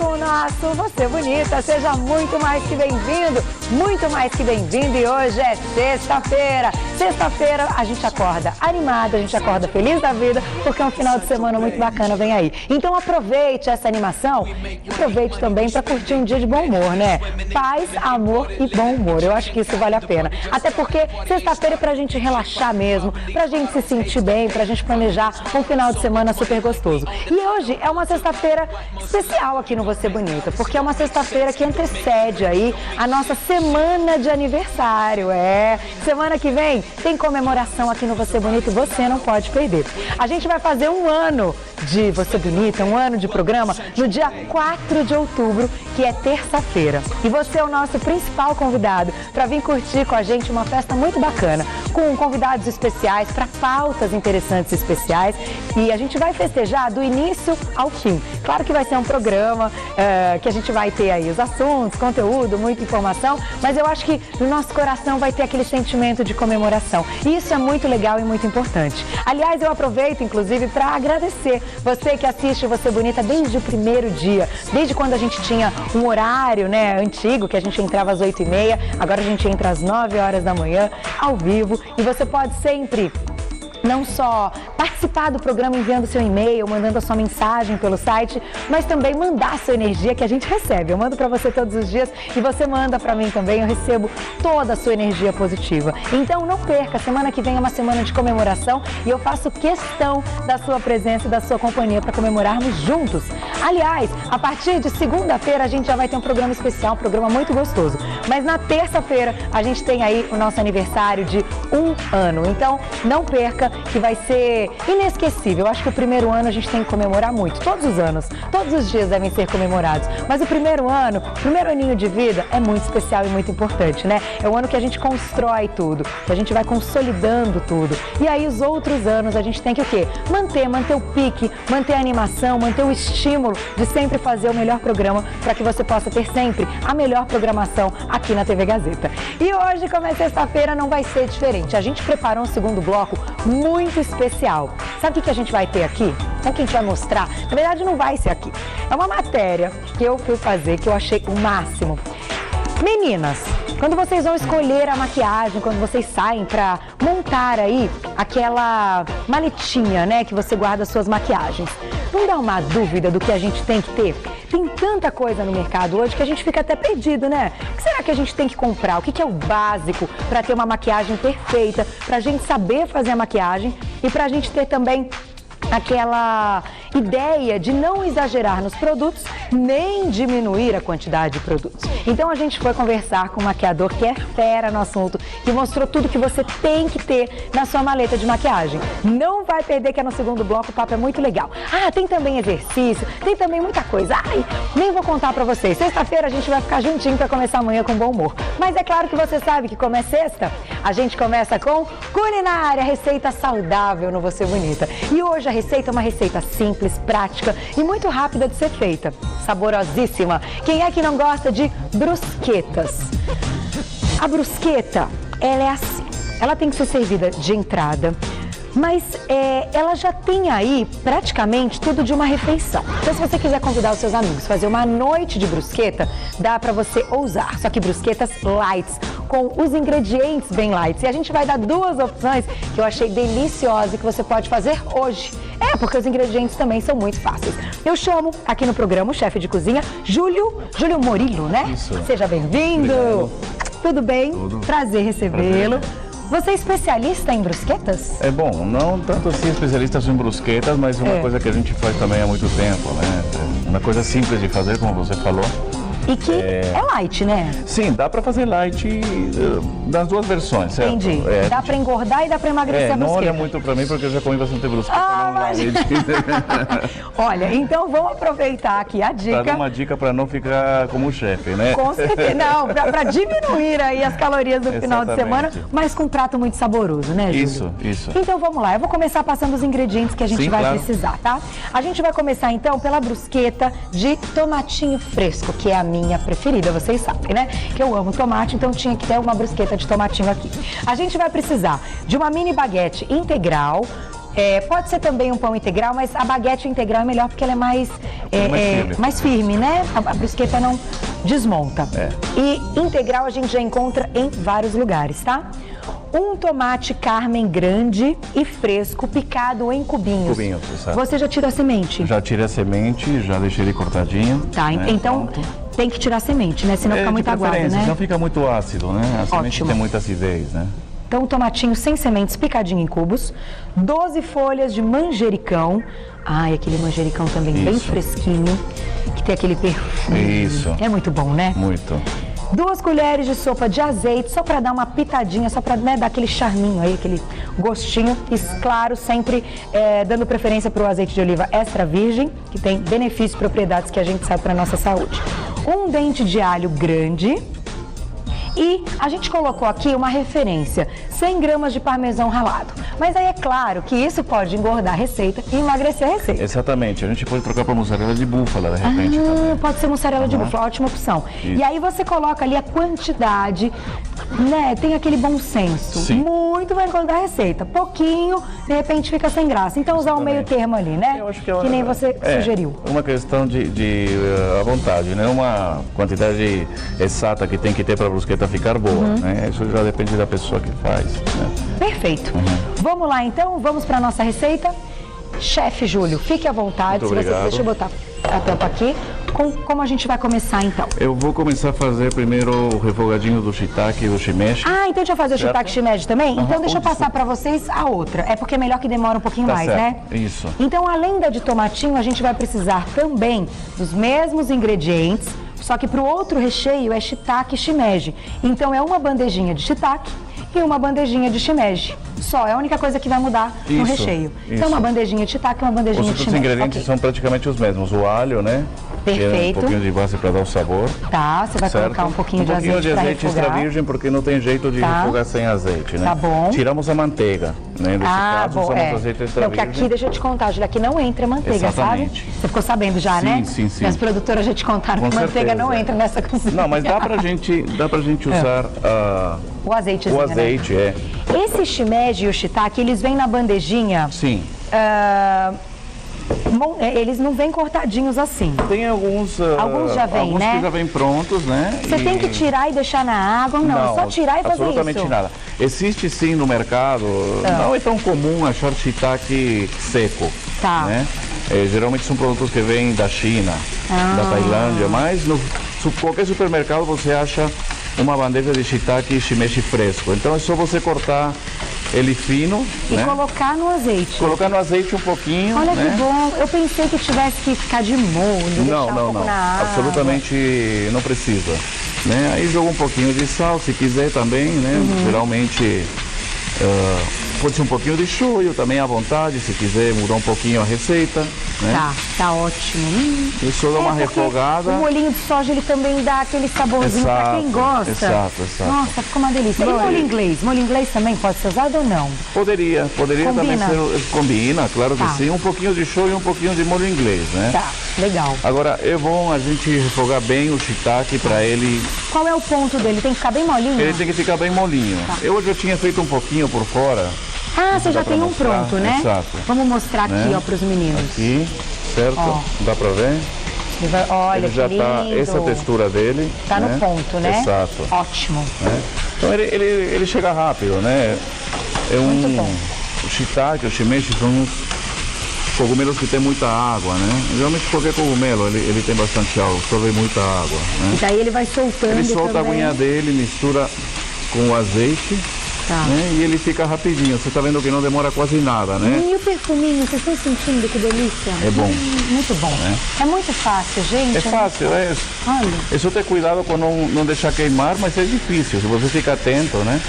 com o nosso Você Bonita. Seja muito mais que bem-vindo, muito mais que bem-vindo. E hoje é sexta-feira. Sexta-feira a gente acorda animada, a gente acorda feliz da vida, porque é um final de semana muito bacana vem aí. Então aproveite essa animação e aproveite também para curtir um dia de bom humor, né? Paz, amor e bom humor. Eu acho que isso vale a pena. Até porque sexta-feira é pra gente relaxar mesmo, pra gente se sentir bem, pra gente planejar um final de semana super gostoso. E hoje é uma sexta-feira especial aqui no Você Bonita, porque é uma sexta-feira que antecede aí a nossa semana de aniversário. Semana que vem tem comemoração aqui no Você Bonita e você não pode perder. A gente vai fazer um ano de Você Bonita, um ano de programa, no dia 4 de outubro, que é terça-feira. E você é o nosso principal convidado para vir curtir com a gente uma festa muito bacana, com convidados especiais, para pautas interessantes e especiais. E a gente vai festejar do início ao fim. Claro que vai ser um programa que a gente vai ter aí os assuntos, conteúdo, muita informação, mas eu acho que no nosso coração vai ter aquele sentimento de comemoração. E isso é muito legal e muito importante. Aliás, eu aproveito, inclusive, para agradecer você que assiste Você Bonita desde o primeiro dia, desde quando a gente tinha um horário, né, antigo, que a gente entrava às 8h30, agora a gente entra às 9 horas da manhã, ao vivo, e você pode sempre não só participar do programa enviando seu e-mail, mandando a sua mensagem pelo site, mas também mandar a sua energia que a gente recebe. Eu mando para você todos os dias e você manda para mim também, eu recebo toda a sua energia positiva. Então não perca, semana que vem é uma semana de comemoração e eu faço questão da sua presença e da sua companhia para comemorarmos juntos. Aliás, a partir de segunda-feira a gente já vai ter um programa especial, um programa muito gostoso. Mas na terça-feira a gente tem aí o nosso aniversário de 1 ano. Então não perca, que vai ser inesquecível. Eu acho que o primeiro ano a gente tem que comemorar muito, todos os anos, todos os dias devem ser comemorados, mas o primeiro ano, o primeiro aninho de vida é muito especial e muito importante, né? É o ano que a gente constrói tudo, que a gente vai consolidando tudo, e aí os outros anos a gente tem que o quê? Manter o pique, manter a animação, manter o estímulo de sempre fazer o melhor programa para que você possa ter sempre a melhor programação aqui na TV Gazeta. E hoje, como é sexta-feira, não vai ser diferente. A gente preparou um segundo bloco muito especial. Sabe o que a gente vai ter aqui? Sabe o que a gente vai mostrar? Na verdade, não vai ser aqui. É uma matéria que eu fui fazer, que eu achei o máximo. Meninas, quando vocês vão escolher a maquiagem, quando vocês saem para montar aí aquela maletinha, né, que você guarda as suas maquiagens, não dá uma dúvida do que a gente tem que ter? Tem tanta coisa no mercado hoje que a gente fica até perdido, né? O que será que a gente tem que comprar? O que é o básico para ter uma maquiagem perfeita, para a gente saber fazer a maquiagem e para a gente ter também aquela ideia de não exagerar nos produtos, nem diminuir a quantidade de produtos. Então a gente foi conversar com um maquiador que é fera no assunto, que mostrou tudo que você tem que ter na sua maleta de maquiagem. Não vai perder, que é no segundo bloco, o papo é muito legal. Tem também exercício, tem também muita coisa. Nem vou contar pra vocês. Sexta-feira a gente vai ficar juntinho pra começar amanhã com bom humor. Mas é claro que você sabe que como é sexta, a gente começa com culinária, receita saudável no Você Bonita. E hoje a receita é uma receita simples, prática e muito rápida de ser feita. Saborosíssima. Quem é que não gosta de brusquetas? A brusqueta, ela é assim. Ela tem que ser servida de entrada, mas ela já tem aí praticamente tudo de uma refeição. Então, se você quiser convidar os seus amigos, fazer uma noite de brusqueta, dá para você ousar. Só que brusquetas lights, com os ingredientes bem lights. E a gente vai dar 2 opções que eu achei deliciosas e que você pode fazer hoje. Porque os ingredientes também são muito fáceis. Eu chamo aqui no programa o chefe de cozinha, Júlio Morillo, né? Isso. Seja bem-vindo. Tudo bem? Tudo. Prazer recebê-lo. Você é especialista em brusquetas? É bom, não tanto assim especialistas em brusquetas, mas uma coisa que a gente faz também há muito tempo, né? Uma coisa simples de fazer, como você falou. E que é light, né? Sim, dá pra fazer light das duas versões, certo? Entendi. Dá pra engordar e dá pra emagrecer a não brusqueta. olha muito pra mim porque eu já comi bastante brusqueta. Mas... Olha, então vamos aproveitar aqui a dica. Pra dar uma dica pra não ficar como o chefe, né? Com certeza. Não, pra diminuir aí as calorias do final de semana, mas com um prato muito saboroso, né, Júlio? Isso. Então vamos lá, eu vou começar passando os ingredientes que a gente vai precisar, tá? A gente vai começar então pela brusqueta de tomatinho fresco, que é a minha preferida, vocês sabem, né? Que eu amo tomate, então tinha que ter uma brusqueta de tomatinho aqui. A gente vai precisar de uma mini baguete integral, Pode ser também um pão integral, mas a baguete integral é melhor porque ela é mais firme, né? A brusqueta não desmonta. E integral a gente já encontra em vários lugares, tá? Um tomate Carmen grande e fresco, picado em cubinhos. Exato. Você já tira a semente? Já tirei a semente, já deixei ele cortadinho. Tá, né? Então tem que tirar a semente, né? Senão fica muito aguado, né? Senão fica muito ácido, né? A semente tem muita acidez, né? Então, um tomatinho sem sementes, picadinho em cubos. 12 folhas de manjericão. Ai, aquele manjericão também bem fresquinho, que tem aquele perfume. Isso. É muito bom, né? Muito. 2 colheres de sopa de azeite, só para dar uma pitadinha, só para dar aquele charminho aí, aquele gostinho. E, claro, sempre dando preferência para o azeite de oliva extra virgem, que tem benefícios e propriedades que a gente sabe para nossa saúde. 1 dente de alho grande. E a gente colocou aqui uma referência, 100 gramas de parmesão ralado. Mas aí é claro que isso pode engordar a receita e emagrecer a receita. Exatamente, a gente pode trocar para mussarela de búfala, de repente. Também. Pode ser mussarela de búfala, ótima opção. Isso. E aí você coloca ali a quantidade, né? Tem aquele bom senso. Sim. Muito vai engordar a receita. Pouquinho, de repente fica sem graça. Então usar um meio termo ali, né? Eu acho que nem você sugeriu. Uma questão de à vontade, né? Uma quantidade exata que tem que ter para a brusqueta ficar boa, né? Isso já depende da pessoa que faz, né? Perfeito. Vamos lá então, vamos para a nossa receita. Chefe Júlio, fique à vontade. Muito obrigado. Deixa eu botar a tampa aqui. Como a gente vai começar então? Eu vou começar a fazer primeiro o refogadinho do shiitake e do shimeji. Ah, então deixa eu fazer o shiitake e shimeji também? Então deixa eu passar para vocês a outra. É porque é melhor que demora um pouquinho mais, certo. né? Isso. Então, além da de tomatinho, a gente vai precisar também dos mesmos ingredientes, só que para o outro recheio é shiitake e shimeji. Então é uma bandejinha de shiitake e uma bandejinha de shimeji. Só, é a única coisa que vai mudar no recheio. Então uma bandejinha de shiitake e uma bandejinha de shimeji. Os ingredientes são praticamente os mesmos. O alho, né? Perfeito. Um pouquinho de base para dar o sabor. Tá, você vai colocar um pouquinho de azeite para azeite extra virgem, porque não tem jeito de refogar sem azeite, né? Tá bom. Tiramos a manteiga, né? Nesse caso, usamos azeite extra virgem. Porque aqui, deixa eu te contar, Júlia, aqui não entra manteiga, exatamente. Sabe? Você ficou sabendo já, né? Sim. Minhas produtoras já te contaram que manteiga não entra nessa cozinha. Não, mas dá pra gente usar o azeitezinho, o azeite, né? Esse shimeji e o shiitake, eles vêm na bandejinha. Sim. Eles não vêm cortadinhos assim. Tem alguns já vêm, alguns né? que já vêm prontos, né? Você tem que tirar e deixar na água? Não, só tirar e fazer isso. Absolutamente nada. Existe sim no mercado, não é tão comum achar shiitake seco. Tá. Né? Geralmente são produtos que vêm da China, da Tailândia, mas no qualquer supermercado você acha uma bandeja de shiitake e shimeji fresco. Então é só você cortar ele fino, e né? Colocar no azeite. Colocar no azeite um pouquinho. Olha né? que bom. Eu pensei que tivesse que ficar de molho, deixar um pouco na água. Absolutamente não precisa. Né? Aí joga um pouquinho de sal, se quiser também, né? Geralmente pode ser um pouquinho de shoyu também à vontade, se quiser mudar um pouquinho a receita. Né? Tá ótimo. E só dá uma refogada. O molhinho de soja ele também dá aquele saborzinho para quem gosta. Exato. Nossa, ficou uma delícia. E molho inglês? Molho inglês também pode ser usado ou não? Poderia também ser. Combina, claro que sim. Um pouquinho de shoyu e um pouquinho de molho inglês, né? Tá, legal. Agora é bom a gente refogar bem o shiitake para ele. Qual é o ponto dele? Tem que ficar bem molinho? Ele tem que ficar bem molinho. Eu já tinha feito um pouquinho por fora. Ah, você já tem um pronto, né? Exato. Vamos mostrar aqui, ó, para os meninos. Aqui, certo? Dá pra ver? Olha, ele já que tá, lindo. essa textura dele. Tá no ponto, né? Exato. Ótimo. Né? Então ele chega rápido, né? Muito bom. O shiitake, o shimeji são uns cogumelos que tem muita água, né? Geralmente qualquer cogumelo, ele tem bastante água, absorve muita água, né? E daí ele vai soltando. Ele solta também. a aguinha dele, mistura com o azeite. Tá. Né? E ele fica rapidinho, você está vendo que não demora quase nada, né? E o perfuminho, vocês estão sentindo que delícia? É bom. Muito bom. É muito fácil, gente. É fácil, Olha. É só ter cuidado com não deixar queimar, mas é difícil, se você fica atento, né?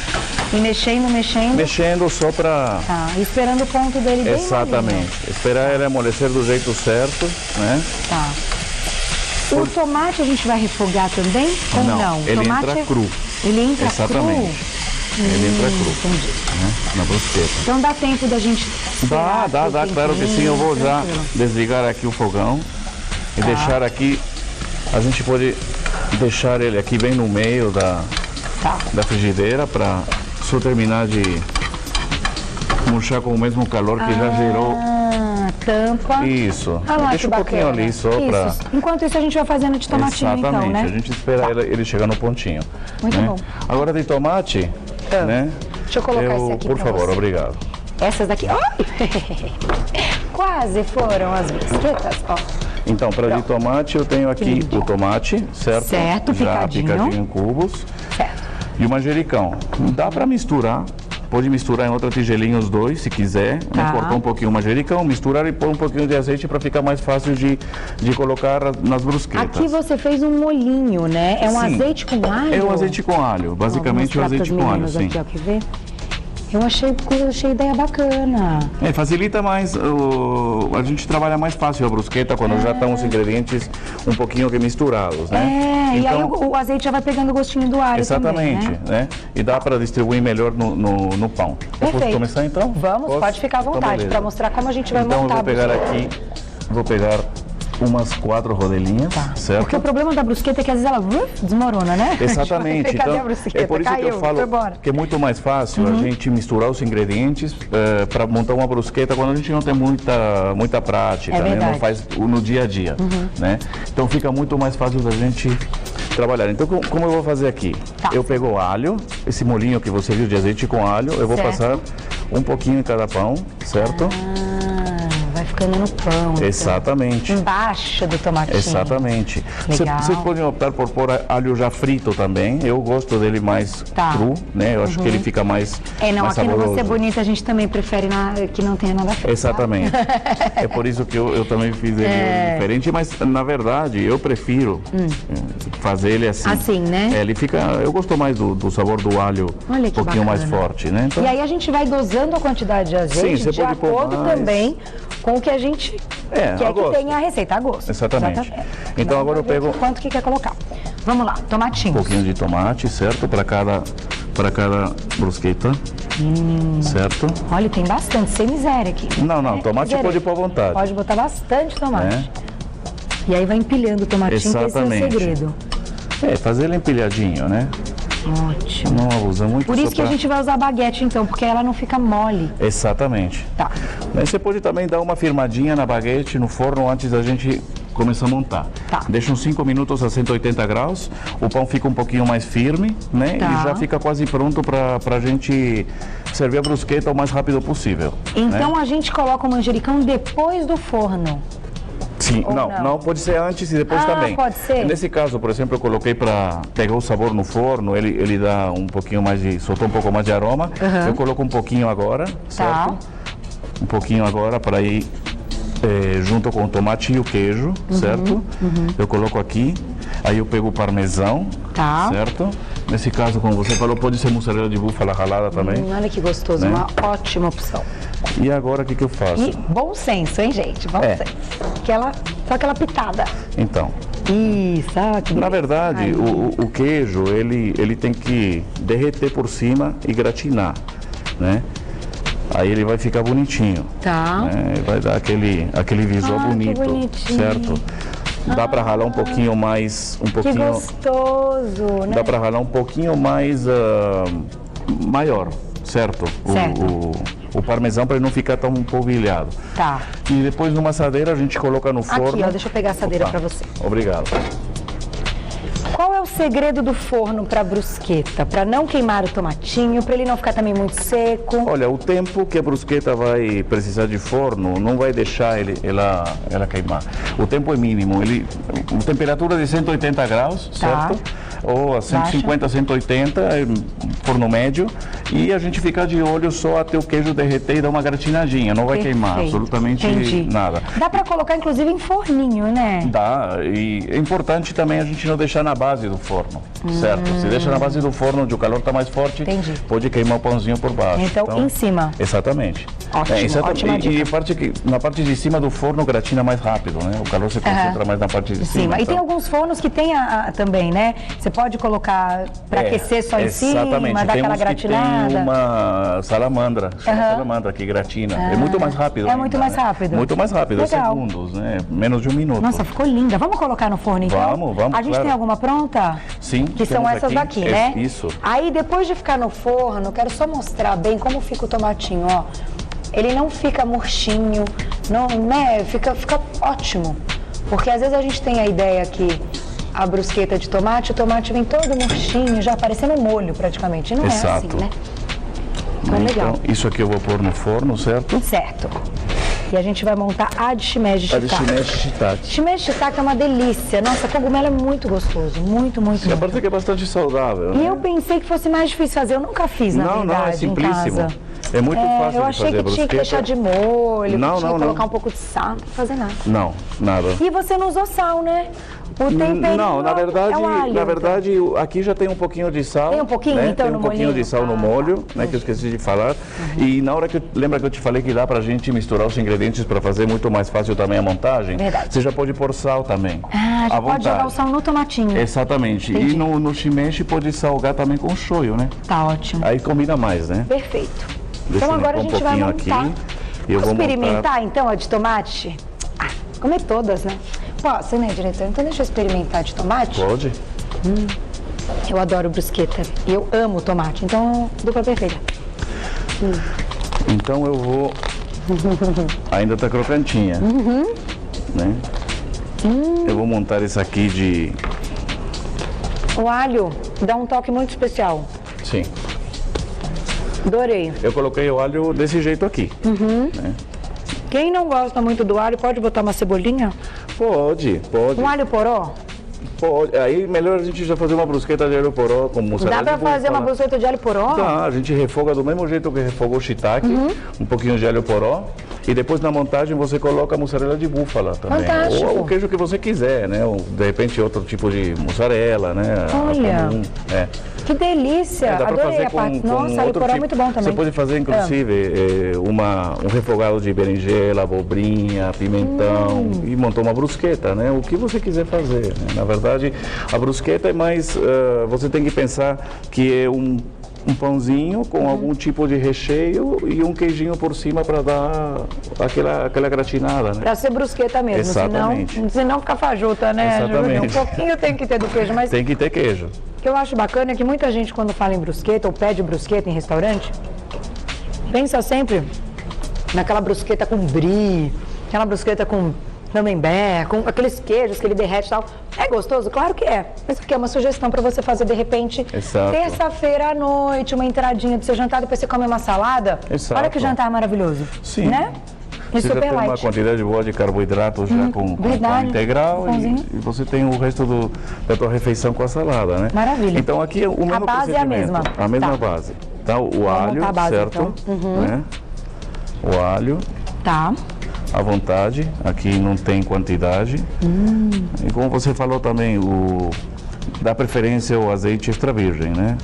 E mexendo. Mexendo só para... Tá, e esperando o ponto dele bem exatamente. molinho. Esperar ele amolecer do jeito certo, né? Tá. O tomate a gente vai refogar também ou não? Ele tomate entra cru. Ele entra exatamente. cru? Ele entra cru, né? Na brusqueta. Então dá tempo da gente... Dá, claro que sim. Eu vou já desligar aqui o fogão e deixar aqui... A gente pode deixar ele aqui bem no meio da frigideira para só terminar de murchar com o mesmo calor que já gerou. Tampa. Isso. Ah lá, deixa um pouquinho ali só para... Enquanto isso a gente vai fazendo de tomatinho. Exatamente, então, né? a gente espera ele chegar no pontinho. Muito né? bom. Agora de tomate, né? Deixa eu colocar esse aqui por pra favor, você. obrigado. Essas daqui, quase foram as brusquetas, ó. Então, para de tomate, eu tenho aqui o tomate, certo? Certo, já picadinho em cubos. Certo. E o manjericão. Dá para misturar. Pode misturar em outra tigelinha os dois, se quiser. Tá. Né? Cortar um pouquinho o manjericão, misturar e pôr um pouquinho de azeite para ficar mais fácil de colocar nas brusquetas. Aqui você fez um molhinho, né? É um Sim. azeite com alho? É um azeite com alho, basicamente o azeite com alho, sim. Aqui, ó, quer ver? Eu achei ideia bacana. Facilita mais, a gente trabalha mais fácil a brusqueta quando já estão os ingredientes um pouquinho que misturados, né? E aí o azeite já vai pegando o gostinho do alho exatamente, também, né? E dá para distribuir melhor no pão. Eu posso começar então? Vamos, pode ficar à vontade, para mostrar como a gente vai montar. Então eu vou pegar umas 4 rodelinhas, certo? Porque o problema da brusqueta é que às vezes ela desmorona, né? Exatamente. Cadê Então, a brusqueta? é por isso que eu falo que é muito mais fácil a gente misturar os ingredientes para montar uma brusqueta quando a gente não tem muita prática, né? Não faz no dia a dia, né? Então fica muito mais fácil da gente trabalhar. Então, como eu vou fazer aqui? Eu pego o alho, esse molhinho que você viu de azeite com alho, eu vou passar um pouquinho em cada pão, certo? Vai ficando no pão. Exatamente. Então. Embaixo do tomatinho. Exatamente. Legal. Vocês podem optar por pôr alho já frito também. Eu gosto dele mais cru, né? Eu acho que ele fica mais mais aqui no saboroso. Você Bonita a gente também prefere que não tenha nada frito. Exatamente. É por isso que eu também fiz ele diferente, mas na verdade eu prefiro fazer ele assim. Assim, né? Ele fica, eu gosto mais do sabor do alho um pouquinho mais forte, né? Então... E aí a gente vai dosando a quantidade de azeite de acordo também com o que a gente quer que tenha a receita, a gosto. Exatamente. Então agora eu pego... Quanto que quer colocar? Vamos lá, tomatinhos. Um pouquinho de tomate, certo? Para cada brusqueta, certo? Olha, tem bastante, sem miséria aqui. Não, tomate pode pôr à vontade. Pode botar bastante tomate. E aí vai empilhando o tomatinho, que esse é o segredo. Fazer ele empilhadinho, né? Ótimo. Não abusa muito. Por isso que a gente vai usar baguete, então, porque ela não fica mole. Exatamente. Tá. Mas você pode também dar uma firmadinha na baguete no forno antes da gente começar a montar. Tá. Deixa uns 5 minutos a 180 graus, o pão fica um pouquinho mais firme, né? Tá. E já fica quase pronto para a gente servir a brusqueta o mais rápido possível. Então a gente coloca o manjericão depois do forno. Sim, não, pode ser antes e depois também. Pode ser. Nesse caso, por exemplo, eu coloquei para pegar o sabor no forno, ele dá um pouquinho mais soltou um pouco mais de aroma. Eu coloco um pouquinho agora, certo? Um pouquinho agora para ir junto com o tomate e o queijo, certo? Eu coloco aqui, aí eu pego o parmesão, certo? Nesse caso, como você falou, pode ser mussarela de búfala ralada também. Olha que gostoso, uma ótima opção. E agora o que eu faço? E bom senso, hein, gente? Bom senso. Só aquela pitada. Então. Isso, que na verdade, o queijo, ele tem que derreter por cima e gratinar, né? Aí ele vai ficar bonitinho. Tá. Né? Vai dar aquele visual bonito, certo? Dá para ralar um pouquinho mais, Que gostoso, né? Dá para ralar um pouquinho mais maior, certo? O parmesão para ele não ficar tão polvilhado. Tá. E depois numa assadeira a gente coloca no forno. Aqui, ó, deixa eu pegar a assadeira para você. Obrigado. Qual é o segredo do forno para brusqueta? Para não queimar o tomatinho, para ele não ficar também muito seco? Olha, o tempo que a brusqueta vai precisar de forno não vai deixar ela queimar. O tempo é mínimo. Temperatura de 180 graus, certo? Ou a 150, 180, forno médio. E a gente fica de olho só até o queijo derreter e dar uma gratinadinha. Não vai queimar absolutamente nada. Dá para colocar, inclusive, em forninho, né? Dá. E é importante também a gente não deixar na base do forno, certo? Se deixa na base do forno, onde o calor está mais forte, pode queimar o pãozinho por baixo. Então em cima. Exatamente. Ótimo, ótima dica. E na parte de cima do forno gratina mais rápido, né? O calor se concentra mais na parte de cima. E tem alguns fornos que tem também, né? Você pode colocar para aquecer só em cima, dar aquela gratinada. Tem uma salamandra, salamandra que gratina. É muito mais rápido. Muito mais rápido. Muito mais rápido, Legal. segundos, né? Menos de 1 minuto. Nossa, ficou linda. Vamos colocar no forno então? Vamos. A gente tem alguma pronta? Sim, Que são essas aqui, daqui, né? Isso. Aí, depois de ficar no forno, quero só mostrar bem como fica o tomatinho, ó. Ele não fica murchinho, não, né? Fica ótimo. Porque às vezes a gente tem a ideia que a brusqueta de tomate, o tomate vem todo murchinho, já parecendo um molho praticamente. Não Exato. é assim, né? Então, legal. Isso aqui eu vou pôr no forno, certo? Certo. E a gente vai montar a de shimeji shiitake. A de shimeji shiitake. Shimeji shiitake é uma delícia. Nossa, cogumelo é muito gostoso. Muito, muito, Sim, muito. apesar que é bastante saudável, E né? eu pensei que fosse mais difícil fazer. Eu nunca fiz, na verdade, Não, é simplíssimo. em casa. É muito fácil eu de achei fazer que tinha que deixar de molho, que tinha que colocar um pouco de sal, não fazer nada. Não, nada. E você não usou sal, né? O tempero Não, na verdade, é o alho, aqui já tem um pouquinho de sal. Tem um pouquinho, né? então, tem no um pouquinho molhinho? de sal no molho, né, que eu esqueci de falar. E na hora lembra que eu te falei que dá pra gente misturar os ingredientes para fazer muito mais fácil também a montagem? Verdade. Você já pode pôr sal também. Ah, já à pode jogar vontade. o sal no tomatinho. Exatamente. Entendi. E no shimeji pode salgar também com shoyu, né? Tá ótimo. Aí combina mais, né? Perfeito. Deixa Então eu agora a limpar gente vai montar. Eu vou experimentar montar... então a de tomate? Ah, comer todas, né? Posso, né, diretor? Então deixa eu experimentar a de tomate. Pode? Eu adoro brusqueta e eu amo tomate, então dupla perfeita. Então eu vou... Ainda tá crocantinha. Né? Eu vou montar esse aqui de... O alho dá um toque muito especial. Sim. Adorei. Eu coloquei o alho desse jeito aqui. Né? Quem não gosta muito do alho, pode botar uma cebolinha? Pode. Um alho poró? Pode. Aí melhor a gente já fazer uma brusqueta de alho poró com mussarela. Dá pra fazer uma brusqueta de alho poró? Dá, a gente refoga do mesmo jeito que refogou o shiitake, um pouquinho de alho poró. E depois na montagem você coloca a mussarela de búfala também. Fantástico. Ou o queijo que você quiser, né? Ou, de repente outro tipo de mussarela, né? Olha. Comum, Que delícia! dá pra Adorei fazer a parte. com Nossa, alho outro poró é tipo. muito bom também. Você pode fazer, inclusive, um refogado de berinjela, abobrinha, pimentão e montar uma brusqueta, né? O que você quiser fazer. Né? Na verdade, a brusqueta é mais... você tem que pensar que é um pãozinho com algum tipo de recheio e um queijinho por cima para dar aquela gratinada, né? Pra ser brusqueta mesmo, Exatamente. senão fica fajuta, né, Júlio? Exatamente. Um pouquinho tem que ter do queijo, mas Tem que ter queijo. o que eu acho bacana é que muita gente, quando fala em brusqueta ou pede brusqueta em restaurante, pensa sempre naquela brusqueta com brie, aquela brusqueta com camembert, com aqueles queijos que ele derrete e tal. É gostoso? Claro que é. Mas aqui é uma sugestão para você fazer, de repente, Exato. terça-feira à noite, uma entradinha do seu jantar, depois você come uma salada. Exato. Olha que jantar maravilhoso. Sim. Né? E Você já super tem uma light. quantidade boa de carboidratos já com verdade. integral Pãozinho. e você tem o resto da tua refeição com a salada, né? Maravilha. Então aqui é o mesmo base é a procedimento. mesma. A mesma Tá. base. Então o alho, montar a base, certo? então. Né? O alho, Tá. à vontade. Aqui não tem quantidade. E como você falou também, dá preferência ao azeite extra virgem, né?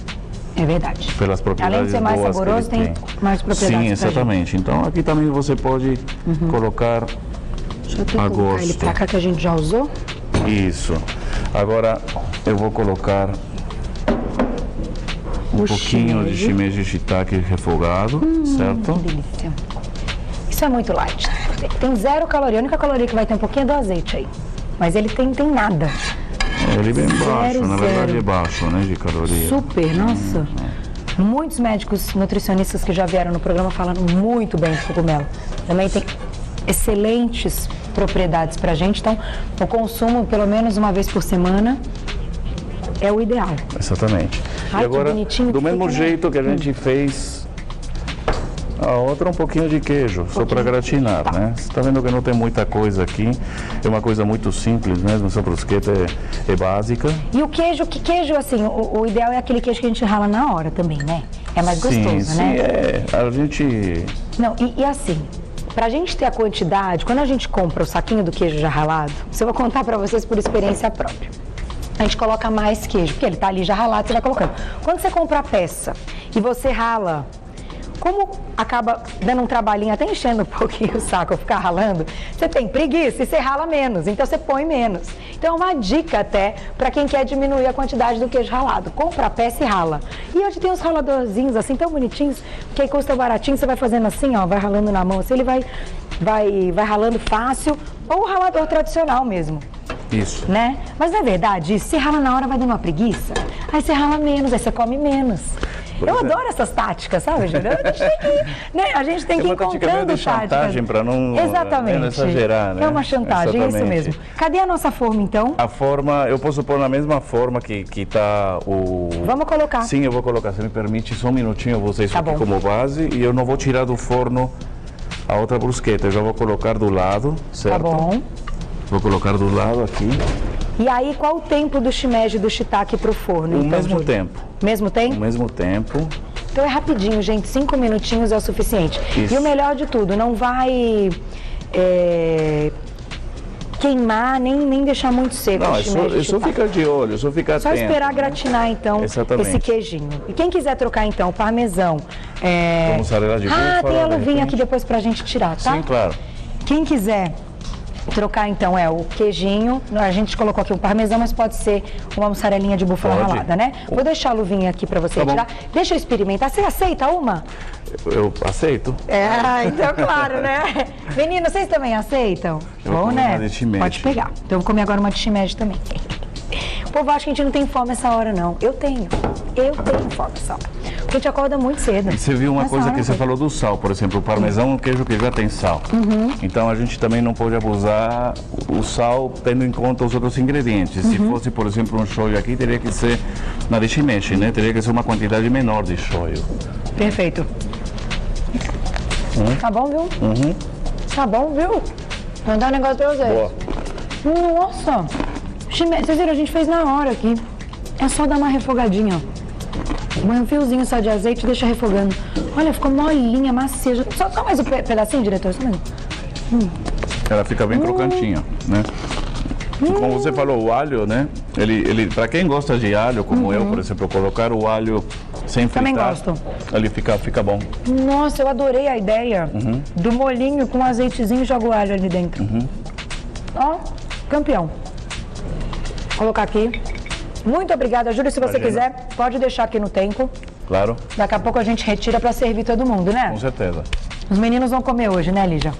É verdade. Pelas propriedades Além de ser mais boas saboroso, que ele tem mais propriedades Sim, pra gente. exatamente. Então aqui também você pode colocar Deixa eu até a colocar ele gosto. pra cá que a gente já usou. Isso. Agora eu vou colocar um O pouquinho de shimeji shiitake refogado, certo? Que delícia. Isso é muito light. Tem 0 caloria. A única caloria que vai ter um pouquinho é do azeite aí. Mas ele tem baixo. Ele é bem baixo, na verdade zero. é baixo, né, de caloria. Super, nossa. Muitos médicos nutricionistas que já vieram no programa falando muito bem do cogumelo. Também tem excelentes propriedades pra gente. Então, o consumo, pelo menos uma vez por semana, é o ideal. Exatamente. Ai, E agora, que bonitinho do que mesmo fica, né? jeito que a gente fez a outra, um pouquinho de queijo, só para gratinar, Tá. né? Você está vendo que não tem muita coisa aqui, é uma coisa muito simples mesmo, essa brusqueta é básica. E o queijo, que queijo, assim, o ideal é aquele queijo que a gente rala na hora também, né? É mais gostoso, sim, né? a gente... Não, e assim, pra gente ter a quantidade, quando a gente compra o saquinho do queijo já ralado, isso eu vou contar pra vocês por experiência própria. A gente coloca mais queijo, porque ele tá ali já ralado, você vai colocando. Quando você compra a peça e você rala, como acaba dando um trabalhinho, até enchendo um pouquinho o saco, ficar ralando, você tem preguiça e você rala menos, então você põe menos. Então é uma dica até para quem quer diminuir a quantidade do queijo ralado. Compra a peça e rala. E hoje tem uns raladorzinhos assim, tão bonitinhos, que aí custa baratinho, você vai fazendo assim, ó, vai ralando na mão, assim ele vai ralando fácil, ou o ralador tradicional mesmo. Isso. Né? Mas não é verdade, se rala na hora vai dando uma preguiça, aí você rala menos, aí você come menos. Eu adoro essas táticas, sabe, Júlio? Né? A gente tem que ir encontrando chantagem para não, exatamente. Não exagerar, né? É uma chantagem, exatamente. Isso mesmo. Cadê a nossa forma, então? A forma, eu posso pôr na mesma forma que tá o... Vamos colocar. Sim, eu vou colocar. Se me permite, só um minutinho, eu vou usar isso Tá aqui bom. como base e eu não vou tirar do forno a outra brusqueta. Eu já vou colocar do lado, certo? Tá bom. Vou colocar do lado aqui. E aí, qual o tempo do shimeji e do shiitake para o forno? O então, mesmo Júlio? tempo. Mesmo tempo? O mesmo tempo. Então é rapidinho, gente. 5 minutinhos é o suficiente. Isso. E o melhor de tudo, não vai queimar, nem deixar muito seco. Não, o é shimeji só ficar de olho, é só ficar Só atento. esperar gratinar, então, Exatamente. esse queijinho. E quem quiser trocar, então, parmesão. Com mussarela de búfala. Tem a de luvinha repente. aqui depois pra gente tirar, tá? Sim, claro. Quem quiser trocar, então, o queijinho. A gente colocou aqui um parmesão, mas pode ser uma mussarelinha de búfala Pode. ralada, né? Vou deixar a luvinha aqui pra você Tá bom. tirar. Deixa eu experimentar. Você aceita uma? Eu aceito. Então, claro, né? Meninos, vocês também aceitam? Eu vou Bom, comer né? uma de shimeji. Pode pegar. Então, eu vou comer agora uma de shimeji também. O povo acha que a gente não tem fome essa hora, não. Eu tenho fome essa hora. Porque a gente acorda muito cedo. E você viu uma Nessa coisa hora que você não tem. falou do sal, por exemplo, o parmesão é um queijo que já tem sal. Então a gente também não pode abusar o sal tendo em conta os outros ingredientes. Se fosse, por exemplo, um shoyu aqui, teria que ser na de shimeji, né? Teria que ser uma quantidade menor de shoyu. Perfeito. Tá bom, viu? Tá bom, viu? Vou dar um negócio pra vocês. Boa. Nossa! Shimeji, vocês viram, a gente fez na hora aqui. É só dar uma refogadinha. Põe um fiozinho só de azeite e deixa refogando. Olha, ficou molinha, macia. Só mais um pedacinho, diretor? Só mais um. Ela fica bem crocantinha, né? Como você falou, o alho, né? Ele para quem gosta de alho, como eu, por exemplo, colocar o alho sem fritar, Também gosto. ele fica bom. Nossa, eu adorei a ideia do molhinho com azeitezinho e joga o alho ali dentro. Ó, campeão. Vou colocar aqui. Muito obrigada, Júlio. Se você Imagina. quiser, pode deixar aqui no tempo. Claro, Daqui a pouco a gente retira para servir todo mundo, né? com certeza. Os meninos vão comer hoje, né, Lígia?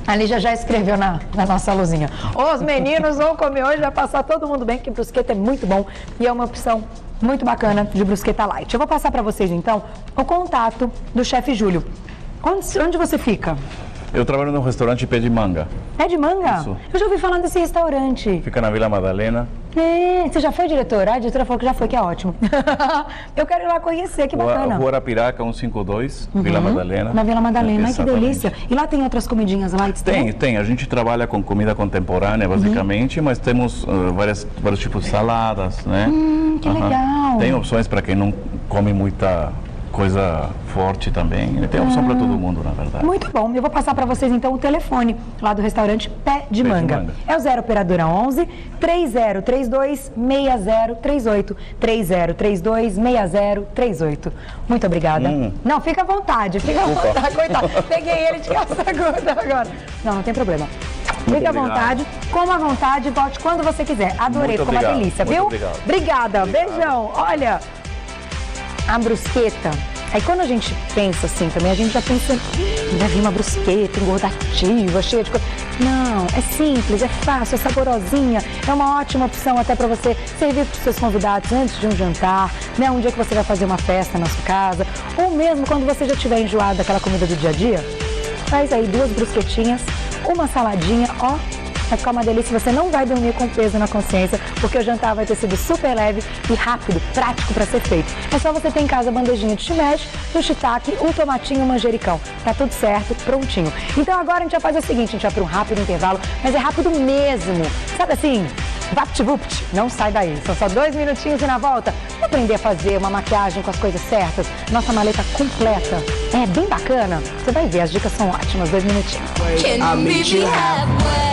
A Lígia já escreveu na nossa luzinha. Os meninos vão comer hoje, vai passar todo mundo bem, que brusqueta é muito bom e é uma opção muito bacana de brusqueta light. Eu vou passar para vocês, então, o contato do chefe Júlio. Onde você fica? Eu trabalho num restaurante Pé de Manga. É de Manga? Isso. Eu já ouvi falar desse restaurante. Fica na Vila Madalena. Você já foi, diretora? A diretora falou que já foi, que é ótimo. Eu quero ir lá conhecer, que bacana. Rua Arapiraca, 152, Vila Madalena. Na Vila Madalena, ai que Exatamente. delícia. E lá tem outras comidinhas light também? Tem. A gente trabalha com comida contemporânea, basicamente, mas temos vários tipos de saladas, né? Que legal. Tem opções para quem não come muita coisa forte também. Tem opção para todo mundo, na verdade. Muito bom. Eu vou passar para vocês então o telefone lá do restaurante Pé de Manga. É o 0 operadora 11 3032 6038 3032 6038. Muito obrigada. Não, fica à vontade, Coitado. Peguei ele de calça curta agora. Não tem problema. Fique à vontade, coma à vontade, volte quando você quiser. Adorei, Muito ficou uma obrigado, delícia, muito viu? obrigado. Obrigada, beijão. Olha, a brusqueta. Aí quando a gente pensa assim também, a gente já pensa, vai vir uma brusqueta engordativa, cheia de coisa. Não, é simples, é fácil, é saborosinha, é uma ótima opção até para você servir para os seus convidados antes de um jantar, né? Um dia que você vai fazer uma festa na sua casa, ou mesmo quando você já estiver enjoado daquela comida do dia a dia, faz aí 2 brusquetinhas, uma saladinha, ó. Vai ficar uma delícia, você não vai dormir com peso na consciência, porque o jantar vai ter sido super leve e rápido, prático para ser feito. É só você ter em casa a bandejinha de shimeji, o shiitake, um tomatinho e um manjericão. Tá tudo certo, prontinho. Então agora a gente vai fazer o seguinte, a gente vai para um rápido intervalo, mas é rápido mesmo. Sabe assim, vapt-vupt, não sai daí. São só 2 minutinhos e na volta, vou aprender a fazer uma maquiagem com as coisas certas. Nossa maleta completa. É bem bacana. Você vai ver, as dicas são ótimas, 2 minutinhos. Can we be halfway?